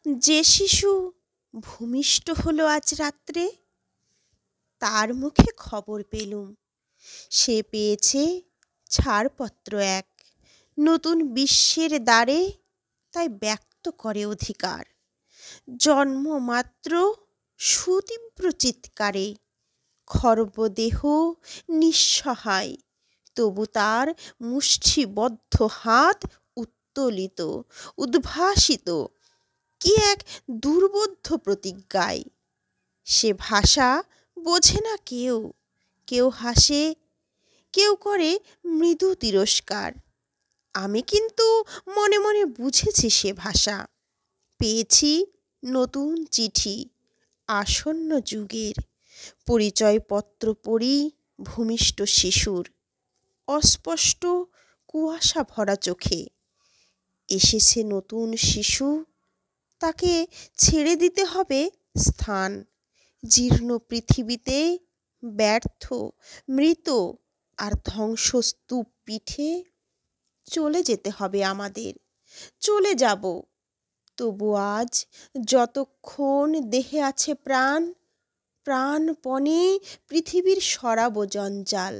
যে শিশু ভূমিষ্ঠ হলো আজ রাত্রে, তার মুখে খবর পেলুম সে পেয়েছে ছাড়পত্র এক, নতুন বিশ্বের দ্বারে তাই ব্যক্ত করে অধিকার। জন্মমাত্র সুতীব্র চিৎকারে খর্বদেহ নিঃসহায়, তবু তার মুষ্টিবদ্ধ হাত উত্তোলিত, উদ্ভাসিত কি এক দুর্বোধ্য প্রতিজ্ঞায়। সে ভাষা বোঝে না কেউ, কেউ হাসে, কেউ করে মৃদু তিরস্কার। আমি কিন্তু মনে মনে বুঝেছি সে ভাষা। পেয়েছি নতুন চিঠি আসন্ন যুগের, পরিচয়পত্র পড়ি ভূমিষ্ঠ শিশুর, অস্পষ্ট কুয়াশা ভরা চোখে। এসেছে নতুন শিশু, তাকে ছেড়ে দিতে হবে স্থান, জীর্ণ পৃথিবীতে ব্যর্থ, মৃত আর ধ্বংসস্তূপ পিঠে চলে যেতে হবে আমাদের। চলে যাব, তবু আজ যতক্ষণ দেহে আছে প্রাণ, প্রাণপণে পৃথিবীর সরাবো জঞ্জাল।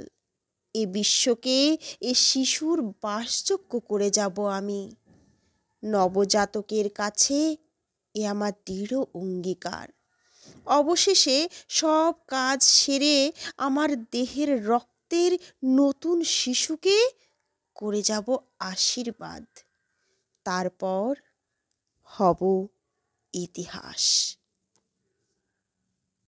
এ বিশ্বকে এ শিশুর বাসযোগ্য করে যাব আমি। নবজাতকের কাছে এ আমার দৃঢ় অঙ্গীকার। অবশেষে সব কাজ সেরে আমার দেহের রক্তের নতুন শিশুকে করে যাব আশীর্বাদ। তারপর হব ইতিহাস।